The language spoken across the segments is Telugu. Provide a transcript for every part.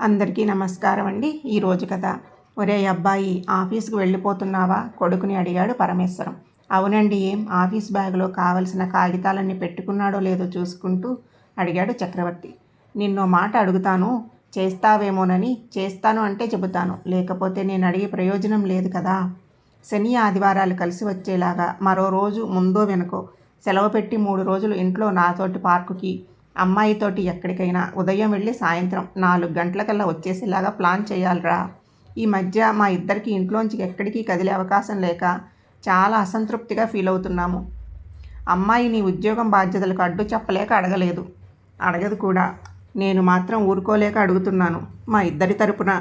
అందరికీ నమస్కారం అండి. ఈరోజు కథ. ఒరేయ్ అబ్బాయి, ఆఫీస్కి వెళ్ళిపోతున్నావా? కొడుకుని అడిగాడు పరమేశ్వరం. అవునండి. ఏం? ఆఫీస్ బ్యాగులో కావలసిన కాగితాలన్నీ పెట్టుకున్నాడో లేదో చూసుకుంటూ అడిగాడు చక్రవర్తి. నిన్నో మాట అడుగుతాను, చేస్తావేమోనని. చేస్తాను అంటే చెబుతాను, లేకపోతే నేను అడిగే ప్రయోజనం లేదు కదా. శని ఆదివారాలు కలిసి వచ్చేలాగా మరో రోజు ముందో వెనుకో సెలవు పెట్టి 3 రోజులు ఇంట్లో నాతోటి పార్కుకి, అమ్మాయితోటి ఎక్కడికైనా ఉదయం వెళ్ళి సాయంత్రం 4 గంటలకల్లా వచ్చేసేలాగా ప్లాన్ చేయాలిరా. ఈ మధ్య మా ఇద్దరికి ఇంట్లోంచి ఎక్కడికి కదిలే అవకాశం లేక చాలా అసంతృప్తిగా ఫీల్ అవుతున్నాము. అమ్మాయి నీ ఉద్యోగం బాధ్యతలకు అడ్డు చెప్పలేక అడగలేదు, అడగదు కూడా. నేను మాత్రం ఊరుకోలేక అడుగుతున్నాను. మా ఇద్దరి తరపున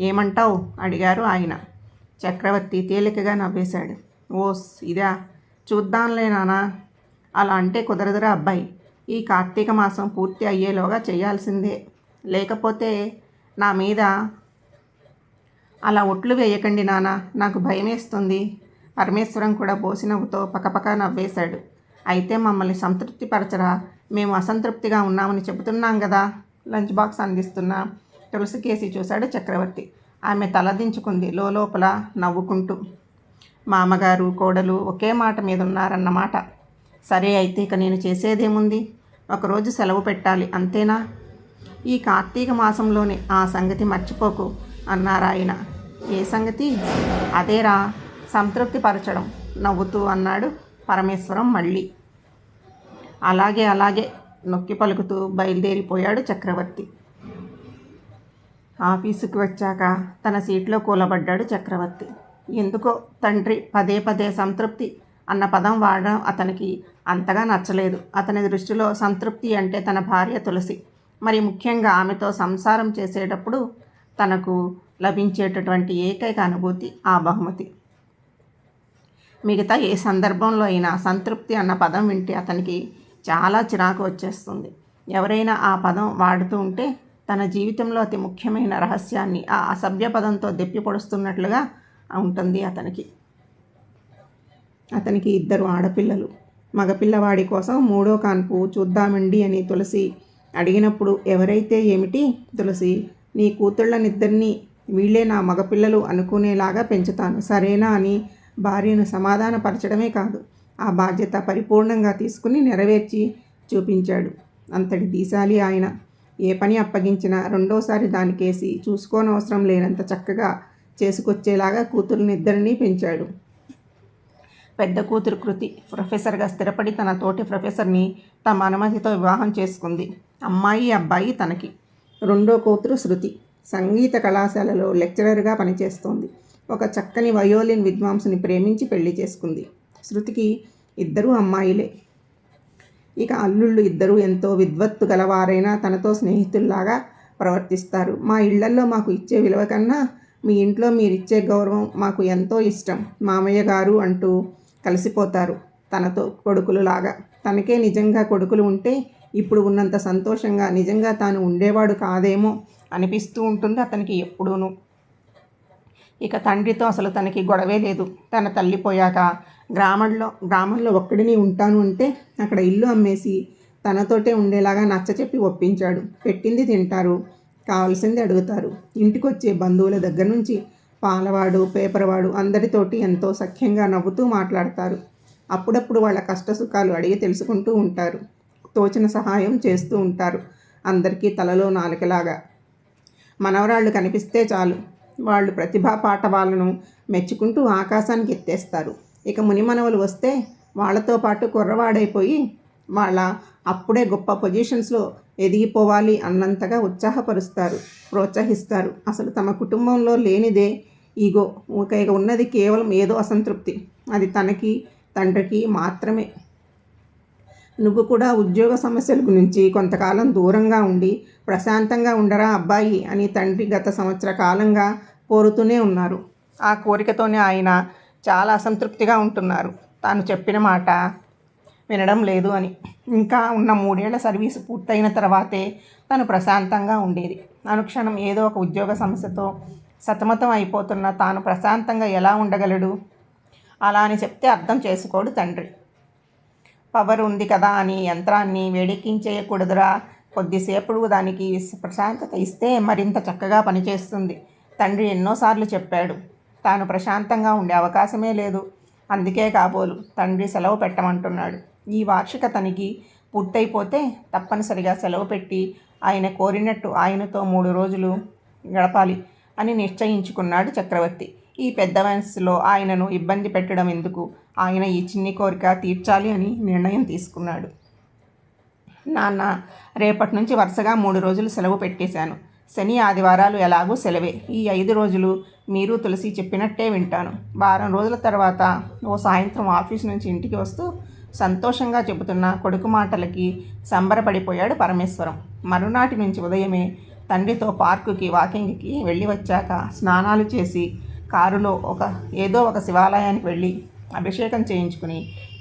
ఏమంటావు? అడిగారు ఆయన. చక్రవర్తి తేలికగా నవ్వేశాడు. ఓస్ ఇదా, చూద్దాంలే నానా. అలా అంటే కుదరదురా అబ్బాయి. ఈ కార్తీక మాసం పూర్తి అయ్యేలోగా చేయాల్సిందే. లేకపోతే నా మీద అలా ఒట్లు వేయకండి నాన్న, నాకు భయమేస్తుంది. పరమేశ్వరం కూడా బోసినవ్వుతో పకపక నవ్వేశాడు. అయితే మమ్మల్ని సంతృప్తిపరచరా? మేము అసంతృప్తిగా ఉన్నామని చెబుతున్నాం కదా. లంచ్ బాక్స్ అందిస్తున్న తులసి కేసి చూశాడు చక్రవర్తి. ఆమె తలదించుకుంది లోపల నవ్వుకుంటూ. మామగారు కోడలు ఒకే మాట మీద ఉన్నారన్నమాట. సరే, అయితే ఇక నేను చేసేదేముంది? ఒకరోజు సెలవు పెట్టాలి, అంతేనా? ఈ కార్తీక మాసంలోనే ఆ సంగతి మర్చిపోకు అన్నారాయన. ఏ సంగతి? అదేరా, సంతృప్తి పరచడం, నవ్వుతూ అన్నాడు పరమేశ్వరం మళ్ళీ. అలాగే అలాగే నొక్కి పలుకుతూ బయలుదేరిపోయాడు చక్రవర్తి. ఆఫీసుకి వచ్చాక తన సీట్లో కూలబడ్డాడు చక్రవర్తి. ఎందుకో తండ్రి పదే పదే సంతృప్తి అన్న పదం వాడడం అతనికి అంతగా నచ్చలేదు. అతని దృష్టిలో సంతృప్తి అంటే తన భార్య తులసి, మరి ముఖ్యంగా ఆమెతో సంసారం చేసేటప్పుడు తనకు లభించేటటువంటి ఏకైక అనుభూతి ఆ బహుమతి. మిగతా ఏ సందర్భంలో అయినా సంతృప్తి అన్న పదం వింటే అతనికి చాలా చిరాకు వచ్చేస్తుంది. ఎవరైనా ఆ పదం వాడుతూ ఉంటే తన జీవితంలో అతి ముఖ్యమైన రహస్యాన్ని ఆ అసభ్య పదంతో దెప్పి పొడుస్తున్నట్లుగా ఉంటుంది అతనికి. అతనికి 2 ఆడపిల్లలు. మగపిల్లవాడి కోసం 3వ కాన్పు చూద్దామండి అని తులసి అడిగినప్పుడు, ఎవరైతే ఏమిటి తులసి, నీ కూతుళ్ళనిద్దరినీ వీళ్ళే నా మగపిల్లలు అనుకునేలాగా పెంచుతాను, సరేనా అని భార్యను సమాధానపరచడమే కాదు, ఆ బాధ్యత పరిపూర్ణంగా తీసుకుని నెరవేర్చి చూపించాడు. అంతటి దీశాలి ఆయన. ఏ పని అప్పగించినా రెండోసారి దానికేసి చూసుకోనవసరం లేనంత చక్కగా చేసుకొచ్చేలాగా కూతుర్నిద్దరినీ పెంచాడు. పెద్ద కూతురు కృతి ప్రొఫెసర్గా స్థిరపడి తన తోటి ప్రొఫెసర్ని తమ అనుమతితో వివాహం చేసుకుంది. అమ్మాయి అబ్బాయి తనకి. రెండో కూతురు శృతి సంగీత కళాశాలలో లెక్చరర్గా పనిచేస్తోంది. ఒక చక్కని వయోలిన్ విద్వాంసుని ప్రేమించి పెళ్లి చేసుకుంది. శృతికి 2 అమ్మాయిలే. ఇక అల్లుళ్ళు 2 ఎంతో విద్వత్తు గలవారైనా తనతో స్నేహితుల్లాగా ప్రవర్తిస్తారు. మా ఇళ్లల్లో మాకు ఇచ్చే విలువ కన్నా మీ ఇంట్లో మీరిచ్చే గౌరవం మాకు ఎంతో ఇష్టం మామయ్య గారు అంటూ కలిసిపోతారు తనతో కొడుకులులాగా. తనకే నిజంగా కొడుకులు ఉంటే ఇప్పుడు ఉన్నంత సంతోషంగా నిజంగా తాను ఉండేవాడు కాదేమో అనిపిస్తూ ఉంటుంది అతనికి ఎప్పుడూను. ఇక తండ్రితో అసలు తనకి గొడవే లేదు. తన తల్లి పోయాక గ్రామంలో ఒక్కడిని ఉంటాను అంటే అక్కడ ఇల్లు అమ్మేసి తనతోటే ఉండేలాగా నచ్చచెప్పి ఒప్పించాడు. పెట్టింది తింటారు, కావాల్సింది అడుగుతారు. ఇంటికొచ్చే బంధువుల దగ్గర నుంచి పాలవాడు పేపర్వాడు అందరితోటి ఎంతో సఖ్యంగా నవ్వుతూ మాట్లాడతారు. అప్పుడప్పుడు వాళ్ళ కష్టసుఖాలు అడిగి తెలుసుకుంటూ ఉంటారు. తోచిన సహాయం చేస్తూ ఉంటారు. అందరికీ తలలో నాలుకలాగా. మనవరాళ్ళు కనిపిస్తే చాలు వాళ్ళు ప్రతిభా పాఠవాలను మెచ్చుకుంటూ ఆకాశానికి ఎత్తేస్తారు. ఇక మునిమనవలు వస్తే వాళ్ళతో పాటు కుర్రవాడైపోయి వాళ్ళ అప్పుడే గొప్ప పొజిషన్స్లో ఎదిగిపోవాలి అన్నంతగా ఉత్సాహపరుస్తారు, ప్రోత్సహిస్తారు. అసలు తమ కుటుంబంలో లేనిదే ఈగో. ఇక ఉన్నది కేవలం ఏదో అసంతృప్తి. అది తనకి తండ్రికి మాత్రమే. నువ్వు కూడా ఉద్యోగ సమస్యల గురించి కొంతకాలం దూరంగా ఉండి ప్రశాంతంగా ఉండరా అబ్బాయి అని తండ్రి గత సంవత్సర కాలంగా కోరుతూనే ఉన్నారు. ఆ కోరికతోనే ఆయన చాలా అసంతృప్తిగా ఉంటున్నారు. తాను చెప్పిన మాట వినడం లేదు అని. ఇంకా ఉన్న 3 ఏళ్ల సర్వీసు పూర్తయిన తర్వాతే తను ప్రశాంతంగా ఉండేది. అనుక్షణం ఏదో ఒక ఉద్యోగ సమస్యతో సతమతం అయిపోతున్న తాను ప్రశాంతంగా ఎలా ఉండగలడు? అలా అని చెప్తే అర్థం చేసుకోడు తండ్రి. పవర్ ఉంది కదా అని యంత్రాన్ని వేడెక్కించేయకూడదురా. కొద్దిసేపు దానికి ప్రశాంతత ఇస్తే మరింత చక్కగా పనిచేస్తుంది. తండ్రి ఎన్నోసార్లు చెప్పాడు. తాను ప్రశాంతంగా ఉండే అవకాశమే లేదు. అందుకే కాబోలు తండ్రి సెలవు పెట్టమంటున్నాడు. ఈ వార్షిక తనిఖీ పూర్తయిపోతే తప్పనిసరిగా సెలవు పెట్టి ఆయన కోరినట్టు ఆయనతో 3 రోజులు గడపాలి అని నిశ్చయించుకున్నాడు చక్రవర్తి. ఈ పెద్ద వయస్సులో ఆయనను ఇబ్బంది పెట్టడం ఎందుకు, ఆయన ఈ చిన్ని కోరిక తీర్చాలి అని నిర్ణయం తీసుకున్నాడు. నాన్న, రేపటి నుంచి వరుసగా 3 రోజులు సెలవు పెట్టేశాను. శని ఆదివారాలు ఎలాగూ సెలవే. ఈ 5 రోజులు మీరు తులసి చెప్పినట్టే వింటాను. వారం రోజుల తర్వాత ఓ సాయంత్రం ఆఫీసు నుంచి ఇంటికి వస్తూ సంతోషంగా చెబుతున్న కొడుకు మాటలకి సంబరపడిపోయాడు పరమేశ్వరం. మరునాటి నుంచి ఉదయమే తండ్రితో పార్కుకి వాకింగ్కి వెళ్ళి వచ్చాక స్నానాలు చేసి కారులో ఏదో ఒక శివాలయానికి వెళ్ళి అభిషేకం చేయించుకుని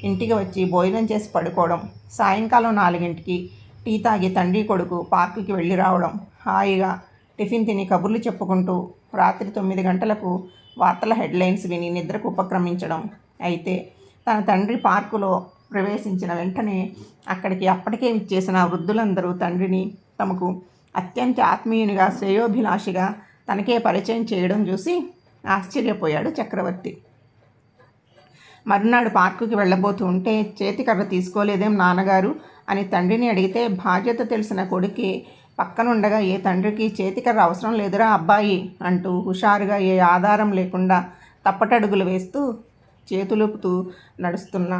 ఇంటికి వచ్చి భోజనం చేసి పడుకోవడం, సాయంకాలం 4ంటికి టీ తాగి తండ్రి కొడుకు పార్కుకి వెళ్ళి రావడం, హాయిగా టిఫిన్ తిని కబుర్లు చెప్పుకుంటూ రాత్రి 9 గంటలకు వార్తల హెడ్లైన్స్ విని నిద్రకు ఉపక్రమించడం. అయితే తన తండ్రి పార్కులో ప్రవేశించిన వెంటనే అక్కడికి అప్పటికే విచ్చేసిన వృద్ధులందరూ తండ్రిని తమకు అత్యంత ఆత్మీయునిగా, శ్రేయోభిలాషిగా తనకే పరిచయం చేయడం చూసి ఆశ్చర్యపోయాడు చక్రవర్తి. మరునాడు పార్కుకి వెళ్ళబోతూ ఉంటే చేతికర్ర తీసుకోలేదేం నాన్నగారు అని తండ్రిని అడిగితే, బాధ్యత తెలిసిన కొడుకే పక్కనుండగా ఏ తండ్రికి చేతికర్ర అవసరం లేదురా అబ్బాయి అంటూ హుషారుగా ఏ ఆధారం లేకుండా తప్పటడుగులు వేస్తూ చేతులుపుతూ నడుస్తున్న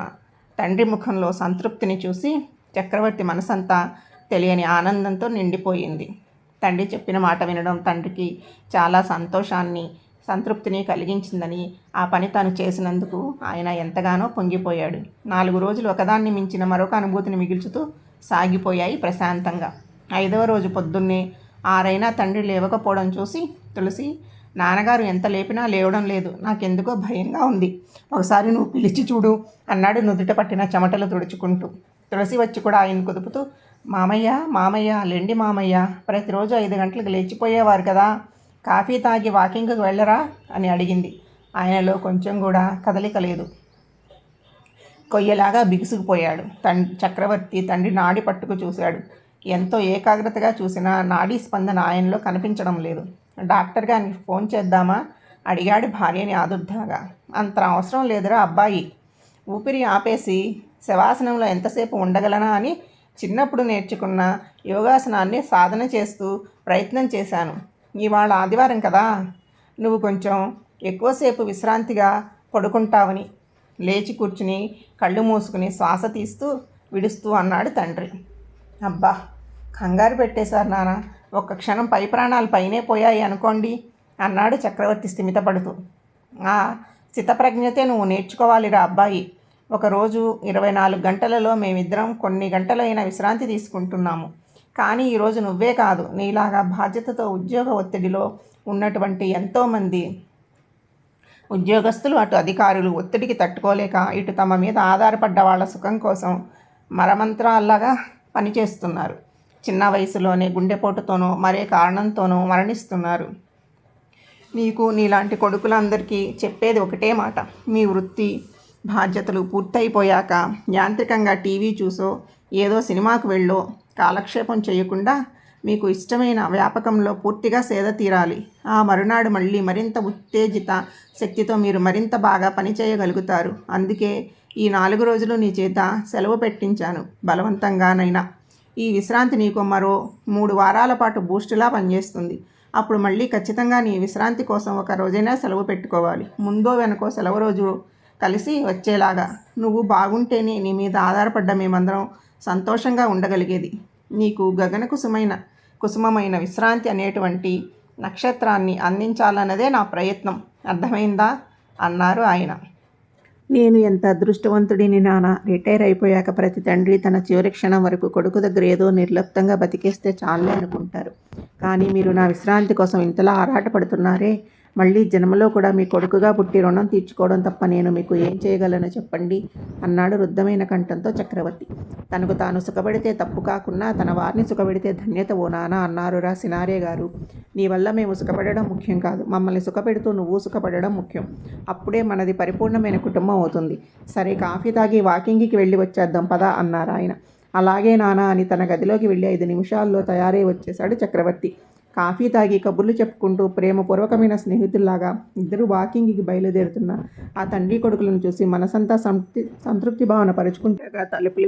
తండ్రి ముఖంలో సంతృప్తిని చూసి చక్రవర్తి మనసంతా తెలియని ఆనందంతో నిండిపోయింది. తండ్రి చెప్పిన మాట వినడం తండ్రికి చాలా సంతోషాన్ని, సంతృప్తిని కలిగించిందని, ఆ పని తాను చేసినందుకు ఆయన ఎంతగానో పొంగిపోయాడు. 4 రోజులు ఒకదాన్ని మించిన మరొక అనుభూతిని మిగుల్చుతూ సాగిపోయాయి ప్రశాంతంగా. 5వ రోజు పొద్దున్నే 6 తండ్రి లేవకపోవడం చూసి, తులసి, నాన్నగారు ఎంత లేపినా లేవడం లేదు, నాకెందుకో భయంగా ఉంది, ఒకసారి నువ్వు పిలిచి చూడు అన్నాడు నుదుట పట్టిన చెమటలు తుడుచుకుంటూ. తులసి వచ్చి కూడా ఆయన కుదుపుతూ, మామయ్య మామయ్య లెండి మామయ్య, ప్రతిరోజు 5 గంటలకు లేచిపోయేవారు కదా, కాఫీ తాగి వాకింగ్కి వెళ్ళరా అని అడిగింది. ఆయనలో కొంచెం కూడా కదలిక లేదు. కొయ్యలాగా బిగుసుకుపోయాడు. చక్రవర్తి తండ్రి నాడి పట్టుకు చూశాడు. ఎంతో ఏకాగ్రతగా చూసినా నాడీ స్పందన ఆయనలో కనిపించడం లేదు. డాక్టర్ గారికి ఫోన్ చేద్దామా అడిగాడు భార్యని ఆదుర్దాగా. అంత అవసరం లేదురా అబ్బాయి, ఊపిరి ఆపేసి శవాసనంలో ఎంతసేపు ఉండగలనా అని చిన్నప్పుడు నేర్చుకున్న యోగాసనాన్ని సాధన చేస్తూ ప్రయత్నం చేశాను. ఇవాళ ఆదివారం కదా, నువ్వు కొంచెం ఎక్కువసేపు విశ్రాంతిగా పడుకుంటావని లేచి కూర్చుని కళ్ళు మూసుకుని శ్వాస తీస్తూ విడుస్తూ అన్నాడు తండ్రి. అబ్బా, కంగారు పెట్టేశారు నాన్న, ఒక్క క్షణం పై ప్రాణాలు పైనే పోయాయి అనుకోండి అన్నాడు చక్రవర్తి స్థిమితపడుతూ. ఆ స్థితప్రజ్ఞతే నువ్వు నేర్చుకోవాలిరా అబ్బాయి. ఒకరోజు 24 గంటలలో మేమిద్దరం కొన్ని గంటలైనా విశ్రాంతి తీసుకుంటున్నాము. కానీ ఈరోజు నువ్వే కాదు, నీలాగా బాధ్యతతో ఉద్యోగ ఒత్తిడిలో ఉన్నటువంటి ఎంతోమంది ఉద్యోగస్తులు, అటు అధికారులు ఒత్తిడికి తట్టుకోలేక ఇటు తమ మీద ఆధారపడ్డ వాళ్ళ సుఖం కోసం మరమంత్రాల్లాగా పనిచేస్తున్నారు. చిన్న వయసులోనే గుండెపోటుతోనో మరే కారణంతోనో మరణిస్తున్నారు. నీకు నీలాంటి కొడుకులందరికీ చెప్పేది ఒకటే మాట, మీ వృత్తి బాధ్యతలు పూర్తయిపోయాక యాంత్రికంగా టీవీ చూసో ఏదో సినిమాకు వెళ్ళో కాలక్షేపం చేయకుండా మీకు ఇష్టమైన వ్యాపకంలో పూర్తిగా సేద తీరాలి. ఆ మరునాడు మళ్ళీ మరింత ఉత్తేజిత శక్తితో మీరు మరింత బాగా పనిచేయగలుగుతారు. అందుకే ఈ 4 రోజులు నీ చేత సెలవు పెట్టించాను బలవంతంగానైనా. ఈ విశ్రాంతి నీకు మరో 3 వారాల పాటు బూస్టులా పనిచేస్తుంది. అప్పుడు మళ్ళీ ఖచ్చితంగా నీ విశ్రాంతి కోసం ఒక రోజైనా సెలవు పెట్టుకోవాలి. ముందో వెనకో సెలవు రోజు కలిసి వచ్చేలాగా. నువ్వు బాగుంటేనే నీ మీద ఆధారపడ్డ మేమందరం సంతోషంగా ఉండగలిగేది. నీకు గగన కుసుమమైన విశ్రాంతి అనేటువంటి నక్షత్రాన్ని అందించాలన్నదే నా ప్రయత్నం, అర్థమైందా అన్నారు ఆయన. నేను ఎంత అదృష్టవంతుడిని నాన్న. రిటైర్ అయిపోయాక ప్రతి తండ్రి తన చివరి క్షణం వరకు కొడుకు దగ్గర ఏదో నిర్లిప్తంగా బతికేస్తే చాలే అనుకుంటారు. కానీ మీరు నా విశ్రాంతి కోసం ఇంతలా ఆరాటపడుతున్నారే, మళ్ళీ జన్మలో కూడా మీ కొడుకుగా పుట్టి రుణం తీర్చుకోవడం తప్ప నేను మీకు ఏం చేయగలను చెప్పండి అన్నాడు రుద్ధమైన కంఠంతో చక్రవర్తి. తనకు తాను సుఖపడితే తప్పు కాకున్నా తన వారిని సుఖపెడితే ధన్యత ఓ నాన్న అన్నారురా సినారే గారు. నీ వల్ల మేము సుఖపడడం ముఖ్యం కాదు, మమ్మల్ని సుఖపెడుతూ నువ్వు సుఖపడడం ముఖ్యం. అప్పుడే మనది పరిపూర్ణమైన కుటుంబం అవుతుంది. సరే, కాఫీ తాగి వాకింగ్కి వెళ్ళి వచ్చేద్దాం పదా అన్నారు ఆయన. అలాగే నానా అని తన గదిలోకి వెళ్ళి 5 నిమిషాల్లో తయారై వచ్చేశాడు చక్రవర్తి. కాఫీ తాగి కబుర్లు చెప్పుకుంటూ ప్రేమపూర్వకమైన స్నేహితుల్లాగా ఇద్దరు వాకింగ్కి బయలుదేరుతున్న ఆ తండ్రి కొడుకులను చూసి మనసంతా సంతృప్తి భావన పరుచుకుంటాగా తలుపులు